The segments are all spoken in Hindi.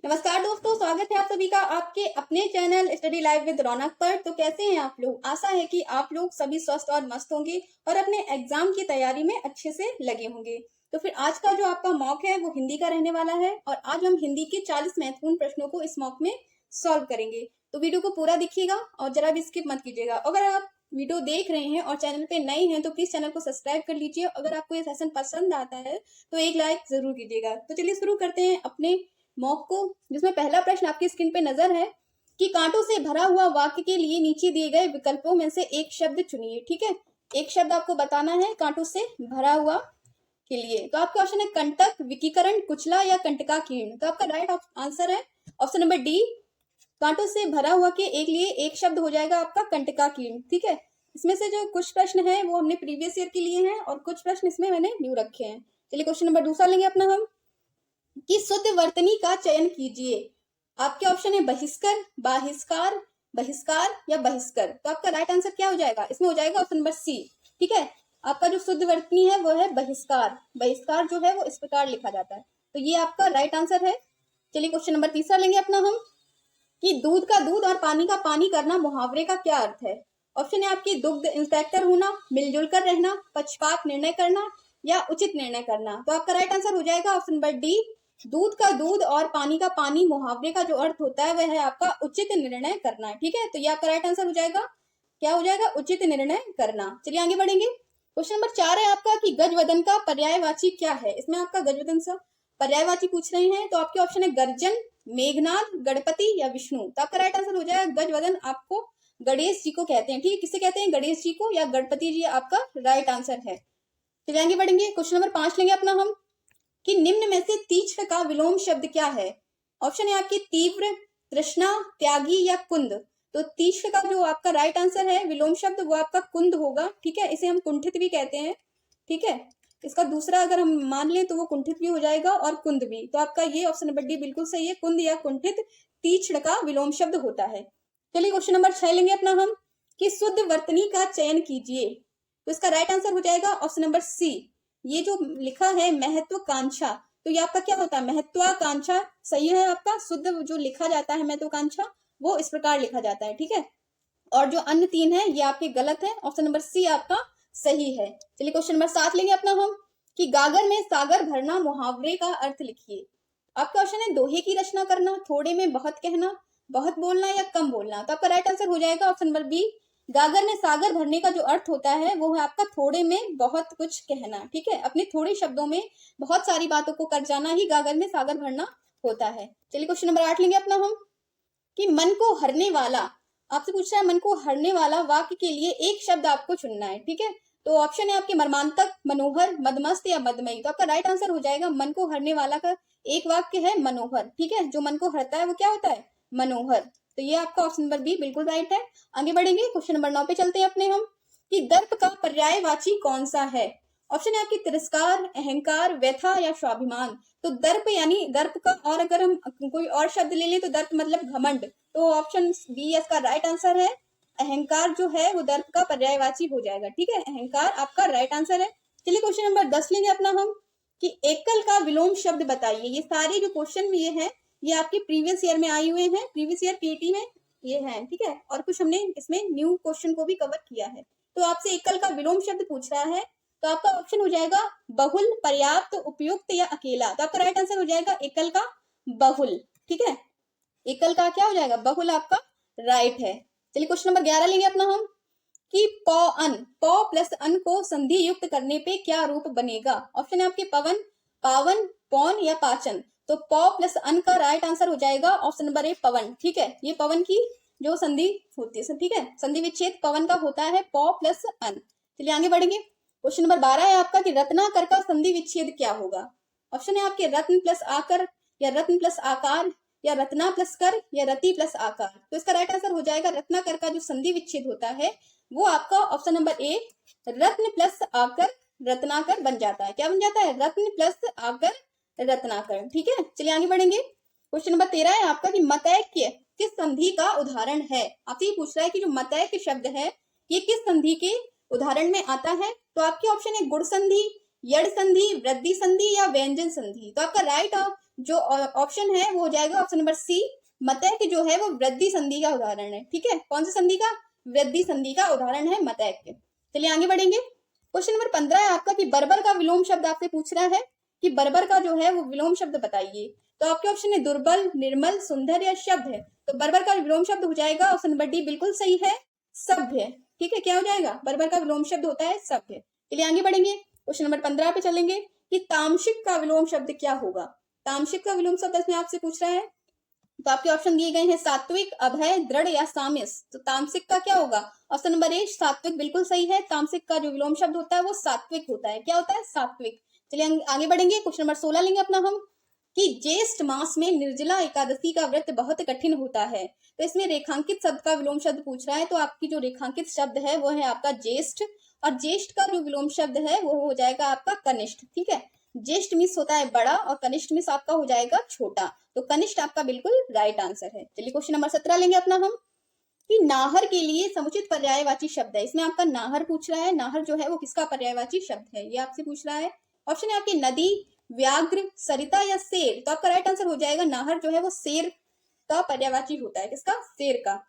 नमस्कार दोस्तों, स्वागत है आप सभी का आपके अपने चैनल स्टडी लाइव विद रौनक पर। तो कैसे हैं आप लोग? आशा है कि आप लोग सभी स्वस्थ और मस्त होंगे और अपने एग्जाम की तैयारी में अच्छे से लगे होंगे। तो फिर आज का जो आपका मॉक है वो हिंदी का रहने वाला है और आज हम हिंदी के 40 महत्वपूर्ण प्रश्नों को इस मॉक में सॉल्व करेंगे। तो वीडियो को पूरा देखिएगा और जरा भी स्किप मत कीजिएगा। अगर आप वीडियो देख रहे हैं और चैनल पे नए हैं तो प्लीज चैनल को सब्सक्राइब कर लीजिए। अगर आपको ये सेशन पसंद आता है तो एक लाइक जरूर कीजिएगा। तो चलिए शुरू करते हैं अपने मॉक को, जिसमें पहला प्रश्न आपकी स्क्रीन पे नजर है कि कांटों से भरा हुआ वाक्य के लिए नीचे दिए गए विकल्पों में से एक शब्द चुनिए। ठीक है, एक शब्द आपको बताना है कांटों से भरा हुआ के लिए। तो आपका ऑप्शन है कंटक, विकीकरण, कुचला या कंटकाकीर्ण। तो आपका राइट आंसर है ऑप्शन नंबर डी। कांटों से भरा हुआ के एक लिए एक शब्द हो जाएगा आपका कंटकाकीर्ण। ठीक है, इसमें से जो कुछ प्रश्न है वो हमने प्रीवियस ईयर के लिए हैं और कुछ प्रश्न इसमें मैंने न्यू रखे हैं। चलिए क्वेश्चन नंबर दूसरा लेंगे अपना हम कि शुद्ध वर्तनी का चयन कीजिए। आपके ऑप्शन है बहिष्कर, बाहिष्कार, बहिष्कार या बहिष्कर। तो आपका राइट आंसर क्या हो जाएगा? इसमें हो जाएगा ऑप्शन नंबर सी। ठीक है, आपका जो शुद्ध वर्तनी है वो है बहिष्कार। बहिष्कार जो है वो इस प्रकार लिखा जाता है। तो ये आपका राइट आंसर है। चलिए क्वेश्चन नंबर तीसरा लेंगे अपना हम कि दूध का दूध और पानी का पानी करना मुहावरे का क्या अर्थ है। ऑप्शन है आपकी दुग्ध इंस्पेक्टर होना, मिलजुल कर रहना, पक्षपात निर्णय करना या उचित निर्णय करना। तो आपका राइट आंसर हो जाएगा ऑप्शन नंबर डी। दूध का दूध और पानी का पानी मुहावरे का जो अर्थ होता है वह है आपका उचित निर्णय करना। ठीक है, तो ये आपका राइट आंसर हो जाएगा। क्या हो जाएगा? उचित निर्णय करना। चलिए आगे बढ़ेंगे। क्वेश्चन नंबर 4 है आपका कि गजवदन का पर्यायवाची क्या है। इसमें आपका गजवदन सा पर्यायवाची पूछ रहे हैं। तो आपके ऑप्शन है गर्जन, मेघनाद, गणपति या विष्णु। तो आपका राइट आंसर हो जाएगा गजवदन आपको गणेश जी को कहते हैं। ठीक है, किसे कहते हैं? गणेश जी को या गणपति जी आपका राइट आंसर है। चलिए आगे बढ़ेंगे। क्वेश्चन नंबर 5 लेंगे अपना हम कि निम्न में से तीक्ष्ण का विलोम शब्द क्या है। ऑप्शन है आपकी तीव्र, तृष्णा, त्यागी या कुंद। तो तीक्ष्ण का जो आपका राइट आंसर है विलोम शब्द वो आपका कुंद होगा। ठीक है, इसे हम कुंठित भी कहते हैं। ठीक है, इसका दूसरा अगर हम मान लें तो वो कुंठित भी हो जाएगा और कुंद भी। तो आपका ये ऑप्शन नंबर डी बिल्कुल सही है। कुंद या कुंठित तीक्ष्ण का विलोम शब्द होता है। चलिए क्वेश्चन नंबर 6 लेंगे अपना हम कि शुद्ध वर्तनी का चयन कीजिए। तो इसका राइट आंसर हो जाएगा ऑप्शन नंबर सी। ये जो लिखा है महत्वाकांक्षा, तो ये आपका क्या होता है? महत्वाकांक्षा सही है आपका। शुद्ध जो लिखा जाता है महत्वाकांक्षा वो इस प्रकार लिखा जाता है। ठीक है, और जो अन्य तीन है ये आपके गलत है। ऑप्शन नंबर सी आपका सही है। चलिए क्वेश्चन नंबर 7 लेंगे अपना हम कि गागर में सागर भरना मुहावरे का अर्थ लिखिए। आपका ऑप्शन है दोहे की रचना करना, थोड़े में बहुत कहना, बहुत बोलना या कम बोलना। तो आपका राइट आंसर हो जाएगा ऑप्शन नंबर बी। गागर में सागर भरने का जो अर्थ होता है वो है आपका थोड़े में बहुत कुछ कहना। ठीक है, अपने थोड़े शब्दों में बहुत सारी बातों को कर जाना ही गागर में सागर भरना होता है। चलिए क्वेश्चन नंबर 8 लेंगे अपना हम कि मन को हरने वाला, आपसे पूछ रहा है मन को हरने वाला वाक्य के लिए एक शब्द आपको चुनना है। ठीक है, तो ऑप्शन है आपके मर्मांतक, मनोहर, मदमस्त या मदमयी। तो आपका राइट आंसर हो जाएगा मन को हरने वाला का एक वाक्य है मनोहर। ठीक है, जो मन को हरता है वो क्या होता है? मनोहर। तो ये आपका ऑप्शन नंबर बी बिल्कुल राइट है। आगे बढ़ेंगे, क्वेश्चन नंबर 9 पे चलते हैं अपने हम कि दर्प का पर्यायवाची कौन सा है। ऑप्शन है आपकी तिरस्कार, अहंकार, व्यथा या स्वाभिमान। तो दर्प यानी दर्प का, और अगर हम कोई और शब्द ले लें तो दर्प मतलब घमंड। तो ऑप्शन बी इसका राइट आंसर है। अहंकार जो है वो दर्प का पर्यायवाची हो जाएगा। ठीक है, अहंकार आपका राइट आंसर है। चलिए क्वेश्चन नंबर 10 लेंगे अपना हम कि एकल का विलोम शब्द बताइए। ये सारे जो क्वेश्चन ये हैं ये आपके प्रीवियस ईयर में आए हुए हैं, प्रीवियस ईयर पीटी में ये हैं। ठीक है, और कुछ हमने इसमें न्यू क्वेश्चन को भी कवर किया है। तो आपसे एकल का विलोम शब्द पूछ रहा है, तो आपका ऑप्शन हो जाएगा बहुल, पर्याप्त, उपयुक्त या अकेला। तो आपका राइट आंसर हो जाएगा एकल का बहुल। ठीक है, एकल का क्या हो जाएगा? बहुल आपका राइट है। चलिए क्वेश्चन नंबर 11 लेंगे अपना हम कि पौ प्लस अन को संधि युक्त करने पे क्या रूप बनेगा। ऑप्शन है आपके पवन, पावन, पौन या पाचन। तो पौ प्लस अन का राइट आंसर हो जाएगा ऑप्शन नंबर ए पवन। ठीक है, ये पवन की जो संधि होती है। ठीक है, संधि विच्छेद पवन का होता है पौ प्लस अन। चलिए आगे बढ़ेंगे। क्वेश्चन नंबर 12 है आपका कि रत्नाकर का संधि विच्छेद क्या होगा। ऑप्शन है आपके रत्न प्लस आकर या रत्न प्लस आकार या रत्ना प्लस कर या रति प्लस आकार। तो इसका राइट आंसर हो जाएगा रत्नाकर का जो संधि विच्छेद होता है वो आपका option number A Ratna plus आकर रत्नाकर बन जाता है। क्या बन जाता है? रत्न प्लस आकर रत्नाकर। ठीक है, चलिए आगे बढ़ेंगे। क्वेश्चन नंबर 13 है आपका कि मतैक्य किस संधि का उदाहरण है। आपसे ये पूछ रहा है कि जो मतैक्य शब्द है ये किस संधि के उदाहरण में आता है। तो आपके ऑप्शन है गुण संधि, यड़ संधि, वृद्धि संधि या व्यंजन संधि? तो आपका राइट जो ऑप्शन है वो हो जाएगा ऑप्शन नंबर सी, मतैक जो है वो वृद्धि संधि का उदाहरण है। ठीक है, कौन सी संधि का? वृद्धि संधि का उदाहरण है मतैक। चलिए आगे बढ़ेंगे। क्वेश्चन नंबर 15 है आपका कि बर्बर का विलोम शब्द आपसे पूछ रहा है कि बर्बर का जो है वो विलोम शब्द बताइए। तो आपके ऑप्शन है दुर्बल, निर्मल, सुंदर या शब्द है। तो बर्बर का विलोम शब्द हो जाएगा ऑप्शन नंबर डी, बिल्कुल सही है, सभ्य। ठीक है, क्या हो जाएगा? बर्बर का विलोम शब्द होता है सभ्य। चलिए आगे बढ़ेंगे, क्वेश्चन नंबर 15 पे चलेंगे कि तामसिक का विलोम शब्द क्या होगा। तामसिक का विलोम शब्द इसमें आपसे पूछ रहा है। तो आपके ऑप्शन दिए गए हैं सात्विक, अभय, दृढ़ या सामिस। तो तामसिक का क्या होगा? ऑप्शन नंबर ए सात्विक बिल्कुल सही है। तामसिक का जो विलोम शब्द होता है वो सात्विक होता है। क्या होता है? सात्विक। चलिए आगे बढ़ेंगे, क्वेश्चन नंबर 16 लेंगे अपना हम कि ज्येष्ठ मास में निर्जला एकादशी का व्रत बहुत कठिन होता है। तो इसमें रेखांकित शब्द का विलोम शब्द पूछ रहा है। तो आपकी जो रेखांकित शब्द है वो है आपका ज्येष्ठ, और ज्येष्ठ का जो विलोम शब्द है वो हो जाएगा आपका कनिष्ठ। ठीक है, ज्येष्ठ मिस होता है बड़ा और कनिष्ठ मिस आपका हो जाएगा छोटा। तो कनिष्ठ आपका बिल्कुल राइट आंसर है। चलिए क्वेश्चन नंबर 17 लेंगे अपना हम कि नाहर के लिए समुचित पर्यायवाची शब्द है। इसमें आपका नाहर पूछ रहा है। नाहर जो है वो किसका पर्यायवाची शब्द है, ये आपसे पूछ रहा है। ऑप्शन है आपकी नदी, व्याघ्र, सरिता या शेर। तो आपका राइट आंसर हो जाएगा नाहर जो है वो शेर का पर्यायवाची होता है। किसका? शेर का।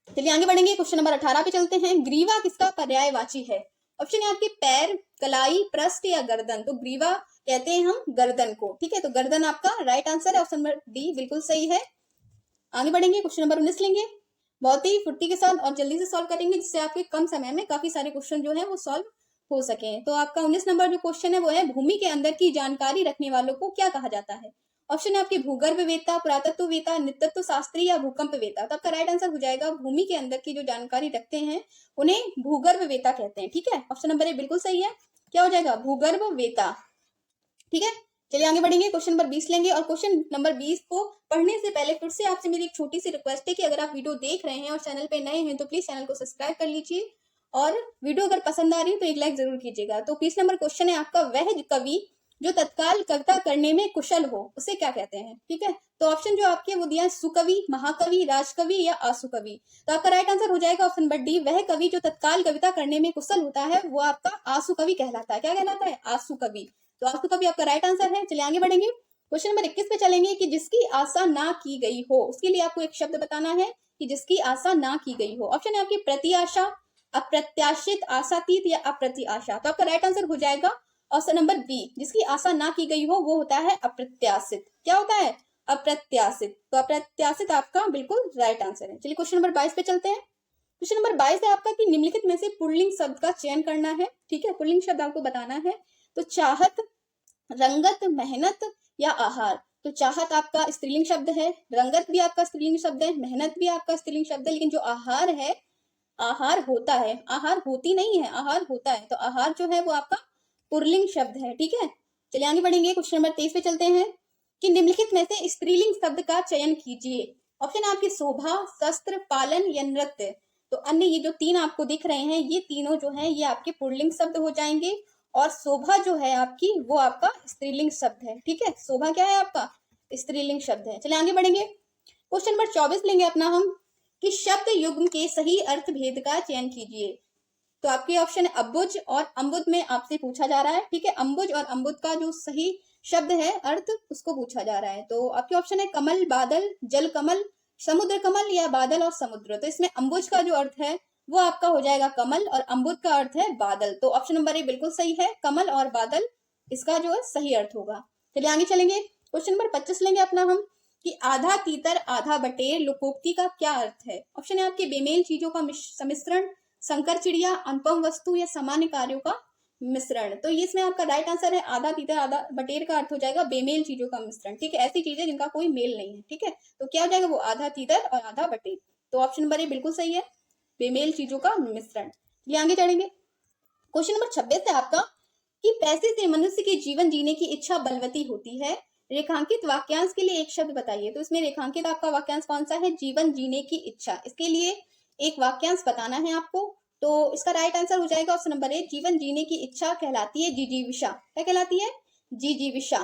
चलिए आगे बढ़ेंगे, क्वेश्चन नंबर 18 पे चलते हैं। ग्रीवा किसका पर्यायवाची है? ऑप्शन है आपके पैर, कलाई, पृष्ठ या गर्दन। तो ग्रीवा कहते हैं हम गर्दन को। ठीक है, तो गर्दन आपका राइट आंसर है, ऑप्शन नंबर डी बिल्कुल सही है। आगे बढ़ेंगे, क्वेश्चन नंबर 19 लेंगे। बहुत ही फुर्ती के साथ और जल्दी से सॉल्व करेंगे जिससे आपके कम समय में काफी सारे क्वेश्चन जो है वो सॉल्व हो सके। तो आपका 19 नंबर जो क्वेश्चन है वो है भूमि के अंदर की जानकारी रखने वालों को क्या कहा जाता है? ऑप्शन है आपकी भूगर्भवेत्ता, पुरातत्ववेत्ता, नृतत्व शास्त्री या भूकंपवेत्ता। तो आपका राइट आंसर हो जाएगा भूमि के अंदर की जो जानकारी रखते हैं उन्हें भूगर्भवेत्ता कहते हैं। ठीक है, ऑप्शन नंबर ए बिल्कुल सही है। क्या हो जाएगा? भूगर्भवेत्ता। ठीक है, चलिए आगे बढ़ेंगे, क्वेश्चन नंबर 20 लेंगे। और क्वेश्चन नंबर 20 को पढ़ने से पहले फिर से आपसे मेरी एक छोटी सी रिक्वेस्ट है कि अगर आप वीडियो देख रहे हैं और चैनल पे नए हैं तो प्लीज चैनल को सब्सक्राइब कर लीजिए, और वीडियो अगर पसंद आ रही है तो एक लाइक जरूर कीजिएगा। तो 20 नंबर क्वेश्चन है आपका, वह कवि जो तत्काल कविता करने में कुशल हो उसे क्या कहते हैं? ठीक है, तो ऑप्शन जो आपके वो दिया है सुकवि, महाकवि, राजकवि या आसुकवि। तो आपका राइट आंसर हो जाएगा ऑप्शन नंबर डी, वह कवि जो तत्काल कविता करने में कुशल होता है वो आपका आसुकवि कहलाता है। क्या कहलाता है? आसुकवि। तो आसुकवि आपका राइट आंसर है। चलिए आगे बढ़ेंगे, क्वेश्चन नंबर 21 पे चलेंगे कि जिसकी आशा ना की गई हो, उसके लिए आपको एक शब्द बताना है कि जिसकी आशा ना की गई हो। ऑप्शन है आपकी प्रत्याशा, अप्रत्याशित, आशातीत या अप्रत्याशा। तो आपका राइट आंसर हो जाएगा ऑप्शन नंबर बी, जिसकी आशा ना की गई हो वो होता है अप्रत्याशित। क्या होता है? अप्रत्याशित। तो अप्रत्याशित आपका बिल्कुल राइट आंसर है। चलिए क्वेश्चन नंबर 22 पे चलते हैं। क्वेश्चन नंबर 22 है आपका कि निम्नलिखित में से पुल्लिंग शब्द का चयन करना है। ठीक है, पुल्लिंग शब्द आपको बताना है। तो चाहत, रंगत, मेहनत या आहार। तो चाहत आपका स्त्रीलिंग शब्द है, रंगत भी आपका स्त्रीलिंग शब्द है, मेहनत भी आपका स्त्रीलिंग शब्द है, लेकिन जो आहार है, आहार होता है, आहार होती नहीं है, आहार होता है। तो आहार जो है वो आपका पुल्लिंग शब्द है। ठीक है, चलिए आगे बढ़ेंगे, क्वेश्चन नंबर 23 पे चलते हैं कि निम्नलिखित में से स्त्रीलिंग शब्द का चयन कीजिए। ऑप्शन है आपकी शोभा, शस्त्र, पालन या नृत्य। तो अन्य ये जो तीन आपको दिख रहे हैं ये तीनों जो है ये आपके पुल्लिंग शब्द हो जाएंगे, और शोभा जो है आपकी वो आपका स्त्रीलिंग शब्द है। ठीक है, शोभा क्या है आपका? स्त्रीलिंग शब्द है। चलिए आगे बढ़ेंगे, क्वेश्चन नंबर 24 लेंगे अपना हम कि शब्द युग्म के सही अर्थ भेद का चयन कीजिए। तो आपके ऑप्शन है अम्बुज और अम्बुद में आपसे पूछा जा रहा है। ठीक है, अम्बुज और अम्बुद का जो सही शब्द है अर्थ उसको पूछा जा रहा है। तो आपके ऑप्शन है कमल, बादल, जल कमल, समुद्र कमल या बादल और समुद्र। तो इसमें अम्बुज का जो अर्थ है वो आपका हो जाएगा कमल, और अम्बुद का अर्थ है बादल। तो ऑप्शन नंबर ए बिल्कुल सही है, कमल और बादल इसका जो है सही अर्थ होगा। चलिए आगे चलेंगे, क्वेश्चन नंबर 25 लेंगे अपना हम कि आधा तीतर आधा बटेर लोकोक्ति का क्या अर्थ है। ऑप्शन है आपके बेमेल चीजों का सम्मिश्रण, संकर चिड़िया, अनुपम वस्तु या सामान्य कार्यों का मिश्रण। तो ये इसमें आपका राइट आंसर है आधा तीतर आधा बटेर का अर्थ हो जाएगा बेमेल चीजों का मिश्रण। ठीक है, ऐसी चीजें जिनका कोई मेल नहीं है। ठीक है, तो क्या हो जाएगा? वो आधा तीतर और आधा बटेर। तो ऑप्शन नंबर ए बिल्कुल सही है, बेमेल चीजों का मिश्रण। ये आगे चलेंगे, क्वेश्चन नंबर 26 है आपका कि पैसे से मनुष्य के जीवन जीने की इच्छा बलवती होती है। रेखांकित वाक्यांश के लिए एक शब्द बताइए। तो इसमें रेखांकित आपका वाक्यांश कौन सा है? जीवन जीने की इच्छा। इसके लिए एक वाक्यांश बताना है आपको। तो इसका राइट आंसर हो जाएगा ऑप्शन नंबर ए, जीवन जीने की इच्छा कहलाती है जिजीविषा। क्या कहलाती है? जिजीविषा।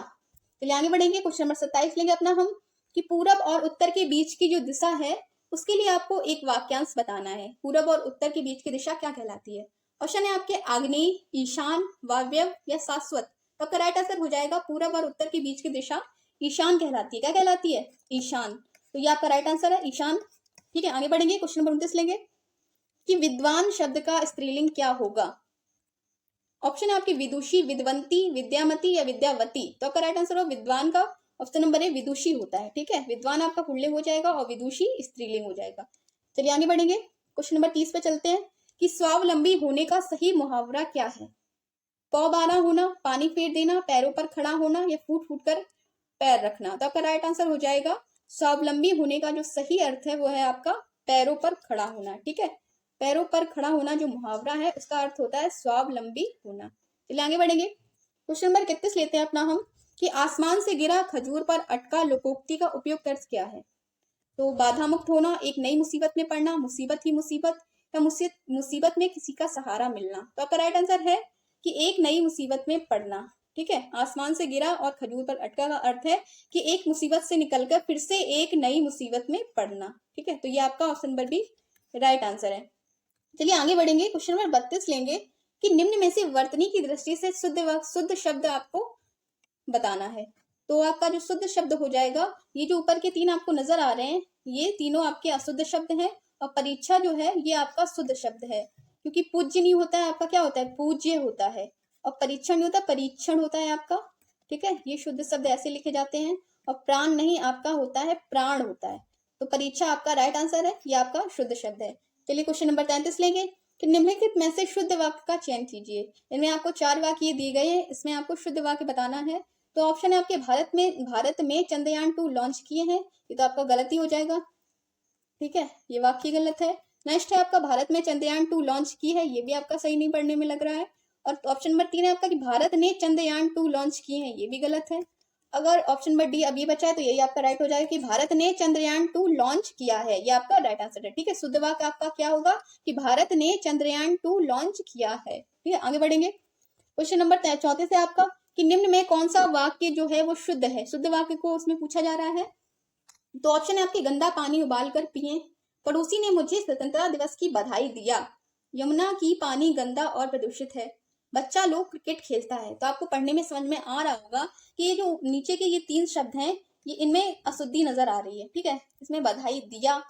चलिए आगे बढ़ेंगे, क्वेश्चन नंबर 27 लेंगे अपना हम कि पूरब और उत्तर के बीच की जो दिशा है उसके लिए आपको एक वाक्यांश बताना है। पूरब और उत्तर के बीच की दिशा क्या कहलाती है? ऑप्शन है आपके आग्नेय, ईशान, वायव्य या शाश्वत। तो आपका राइट आंसर हो जाएगा पूरब और उत्तर के बीच की दिशा ईशान कहलाती है। क्या कहलाती है? ईशान। तो ये आपका राइट आंसर है, ईशान। ठीक है, आगे बढ़ेंगे। क्वेश्चन नंबर 29 लेंगे कि विद्वान शब्द का स्त्रीलिंग क्या होगा। ऑप्शन है आपकी विदुषी, विद्वंती, विद्यामती या विद्यावती। तो आपका राइट आंसर हो विद्वान का ऑप्शन नंबर है विदुषी होता है। ठीक है, विद्वान आपका पुल्लिंग हो जाएगा और विदुषी स्त्रीलिंग हो जाएगा। चलिए आगे बढ़ेंगे। क्वेश्चन नंबर 30 पे चलते हैं कि स्वावलंबी होने का सही मुहावरा क्या है। पौबारा होना, पानी फेर देना, पैरों पर खड़ा होना या फूट फूट कर पैर रखना। तो आपका राइट आंसर हो जाएगा स्वावलंबी होने का जो सही अर्थ है वो है आपका पैरों पर खड़ा होना। ठीक है, पैरों पर खड़ा होना जो मुहावरा है उसका अर्थ होता है स्वावलंबी होना। चलिए आगे बढ़ेंगे। क्वेश्चन नंबर 31 लेते हैं अपना हम कि आसमान से गिरा खजूर पर अटका लोकोक्ति का उपयुक्त अर्थ क्या है। तो बाधा मुक्त होना, एक नई मुसीबत में पड़ना, मुसीबत ही मुसीबत या मुसीबत में किसी का सहारा मिलना। तो आपका राइट आंसर है कि एक नई मुसीबत में पड़ना। ठीक है, आसमान से गिरा और खजूर पर अटका का अर्थ है कि एक मुसीबत से निकलकर फिर से एक नई मुसीबत में पड़ना। ठीक है, तो ये आपका option number B right answer है। चलिए आगे बढ़ेंगे। क्वेश्चन नंबर 32 लेंगे कि निम्न में से वर्तनी की दृष्टि से शुद्ध शब्द आपको बताना है। तो आपका जो शुद्ध शब्द हो जाएगा, ये जो ऊपर के तीन आपको नजर आ रहे हैं ये तीनों आपके अशुद्ध शब्द हैं और परीक्षा जो है ये आपका शुद्ध शब्द है। क्योंकि पूज्य नहीं होता है, आपका क्या होता है? पूज्य होता है। और परीक्षण नहीं होता, परीक्षण होता है आपका। ठीक है, ये शुद्ध शब्द ऐसे लिखे जाते हैं। और प्राण नहीं, आपका होता है प्राण होता है। तो परीक्षा आपका राइट आंसर है, ये आपका शुद्ध शब्द है। चलिए क्वेश्चन नंबर 33 लेंगे कि निम्नलिखित में से शुद्ध वाक्य का चयन कीजिए। इनमें आपको 4 वाक्य दिए गए हैं, इसमें आपको शुद्ध वाक्य बताना है। तो ऑप्शन है आपके भारत में चंद्रयान 2 लॉन्च किए हैं, ये तो आपका गलत ही हो जाएगा। ठीक है, ये वाक्य गलत है। नेक्स्ट है आपका भारत में चंद्रयान 2 लॉन्च की है, ये भी आपका सही नहीं पढ़ने में लग रहा है। और ऑप्शन नंबर 3 है आपका कि भारत ने चंद्रयान 2 लॉन्च किए हैं, ये भी गलत है। अगर ऑप्शन नंबर डी अभी बचा है तो यही आपका राइट हो जाएगा कि भारत ने चंद्रयान 2 लॉन्च किया है, ये आपका राइट आंसर है। ठीक है, शुद्ध वाक्य आपका क्या होगा कि भारत ने चंद्रयान 2 लॉन्च किया है। ठीक है, आगे बढ़ेंगे। क्वेश्चन नंबर 34 है आपका कि निम्न में कौन सा वाक्य जो है वो शुद्ध है। शुद्ध वाक्य को उसमें पूछा जा रहा है। तो ऑप्शन है आपके गंदा पानी उबाल कर पिए, पड़ोसी ने मुझे स्वतंत्रता दिवस की बधाई दिया, यमुना की पानी गंदा और प्रदूषित है, बच्चा लोग क्रिकेट खेलता है। तो आपको पढ़ने में समझ में आ रहा होगा कि ये जो नीचे के ये 3 शब्द हैं ये इनमें अशुद्धि नजर आ रही है। ठीक है, इसमें बधाई दिया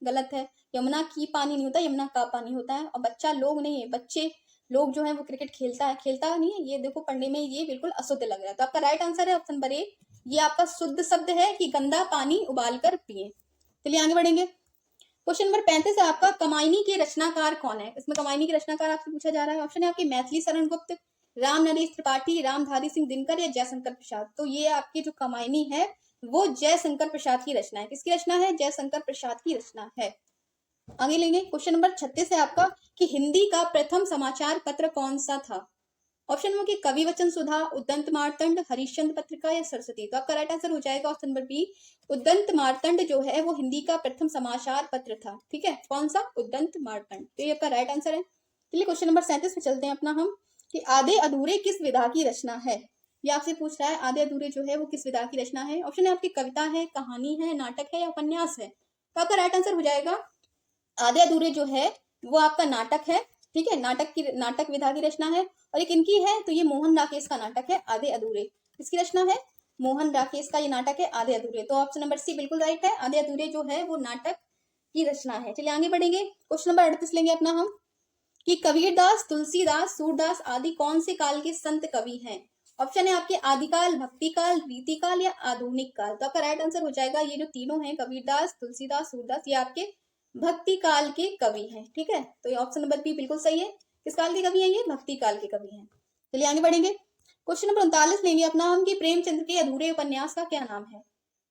गलत है, यमुना की पानी नहीं होता, यमुना का पानी होता है, और बच्चा लोग नहीं है, बच्चे लोग जो है वो क्रिकेट खेलता नहीं है। ये देखो पढ़ने में ये बिल्कुल अशुद्ध लग रहा है। तो आपका राइट आंसर है ऑप्शन नंबर ए, ये आपका शुद्ध शब्द है कि गंदा पानी उबाल कर पिए। चलिए आगे बढ़ेंगे। क्वेश्चन नंबर 35 है आपका कमायनी के रचनाकार कौन है। इसमें कमायनी के रचनाकार आपसे पूछा जा रहा है। ऑप्शन है आपके मैथिली शरण गुप्त, राम नरेश त्रिपाठी, रामधारी सिंह दिनकर या जयशंकर प्रसाद। तो ये आपकी जो कमायनी है वो जयशंकर प्रसाद की रचना है। किसकी रचना है? जयशंकर प्रसाद की रचना है। आगे लेंगे। क्वेश्चन नंबर 36 है आपका कि हिंदी का प्रथम समाचार पत्र कौन सा था। ऑप्शन में कवि वचन सुधा, उद्दंत मार्तंड, हरिश्चंद्र पत्रिका या सरस्वती। तो आपका राइट आंसर हो जाएगा ऑप्शन नंबर बी, उद्दंत मार्तंड जो है वो हिंदी का प्रथम समाचार पत्र था। ठीक है, कौन सा? उद्दंत मार्तंड। तो ये आपका राइट आंसर है। चलिए क्वेश्चन नंबर 37 पे चलते हैं अपना हम कि आधे अधूरे किस विधा की रचना है। ये आपसे पूछ रहा है आधे अधूरे जो है वो किस विधा की रचना है। ऑप्शन है आपकी कविता है, कहानी है, नाटक है या उपन्यास है। तो आपका राइट आंसर हो जाएगा आधे अधूरे जो है वो आपका नाटक है। ठीक है, नाटक विधा की रचना है। और एक इनकी है तो ये मोहन राकेश का नाटक है आधे अधूरे। किसकी रचना है? मोहन राकेश का ये नाटक है आधे अधूरे। तो ऑप्शन नंबर सी बिल्कुल राइट है, आधे अधूरे जो है वो नाटक की रचना है। चलिए आगे बढ़ेंगे। क्वेश्चन नंबर 38 लेंगे अपना हम कि कबीरदास, तुलसीदास, सूरदास आदि कौन से काल के संत कवि हैं। ऑप्शन है आपके आदिकाल, भक्तिकाल, रीतिकाल या आधुनिक काल। तो आपका राइट आंसर हो जाएगा ये जो तीनों हैं कबीरदास, तुलसीदास, सूरदास, ये आपके भक्ति काल के कवि हैं। ठीक है, तो ये ऑप्शन नंबर बी बिल्कुल सही है। किस काल के कवि हैं? ये भक्ति काल के कवि हैं। चलिए आगे बढ़ेंगे। क्वेश्चन नंबर 39 लेंगे अपना हम कि प्रेमचंद्र के अधूरे उपन्यास का क्या नाम है।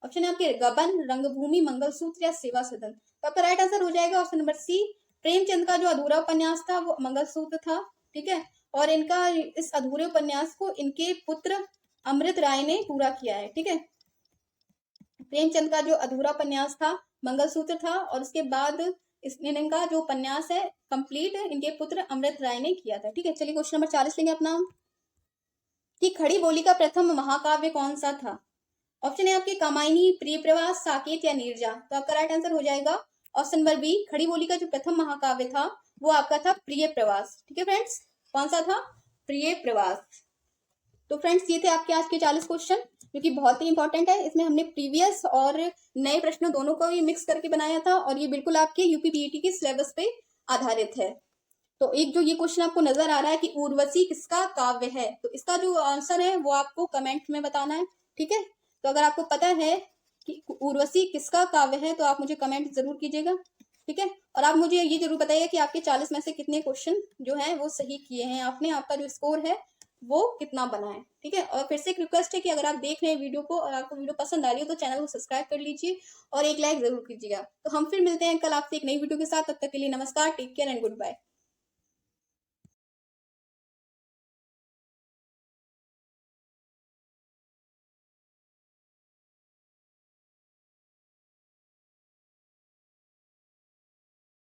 ऑप्शन है आपके गबन, रंगभूमि, मंगलसूत्र या सेवा सदन। तो आपका राइट आंसर हो जाएगा ऑप्शन नंबर सी, प्रेमचंद का जो अधूरा उपन्यास था वो मंगलसूत्र था। ठीक है, और इनका इस अधूरे उपन्यास को इनके पुत्र अमृत राय ने पूरा किया है। ठीक है, प्रेमचंद का जो अधूरा उपन्यास था मंगलसूत्र था और उसके बाद इनका जो उपन्यास है कंप्लीट इनके पुत्र अमृत राय ने किया था। ठीक है, चलिए क्वेश्चन नंबर 40 लेंगे अपना कि खड़ी बोली का प्रथम महाकाव्य कौन सा था। ऑप्शन है आपके कामायनी, प्रिय प्रवास, साकेत या नीरजा। तो आपका राइट आंसर हो जाएगा ऑप्शन नंबर बी, खड़ी बोली का जो प्रथम महाकाव्य था वो आपका था प्रिय प्रवास। ठीक है फ्रेंड्स, कौन सा था? प्रिय प्रवास। तो फ्रेंड्स ये थे आपके आज के 40 क्वेश्चन, जो कि बहुत ही इंपॉर्टेंट है। इसमें हमने प्रीवियस और नए प्रश्न दोनों को ही मिक्स करके बनाया था, और ये बिल्कुल आपके यूपी पीईटी के सिलेबस पे आधारित है। तो एक जो ये क्वेश्चन आपको नजर आ रहा है कि उर्वशी किसका काव्य है, तो इसका जो आंसर है वो आपको कमेंट में बताना है। ठीक है, तो अगर आपको पता है कि उर्वशी किसका काव्य है तो आप मुझे कमेंट जरूर कीजिएगा। ठीक है, और आप मुझे ये जरूर बताइए कि आपके 40 में से कितने क्वेश्चन जो है वो सही किए हैं आपने, आपका जो स्कोर है वो कितना बना है। ठीक है, और फिर से एक रिक्वेस्ट है कि अगर आप देख रहे हैं वीडियो को और आपको वीडियो पसंद आ रही है तो चैनल को सब्सक्राइब कर लीजिए और एक लाइक जरूर कीजिएगा। तो हम फिर मिलते हैं कल आपसे एक नई वीडियो के साथ। तब तक के लिए नमस्कार, take care and good bye.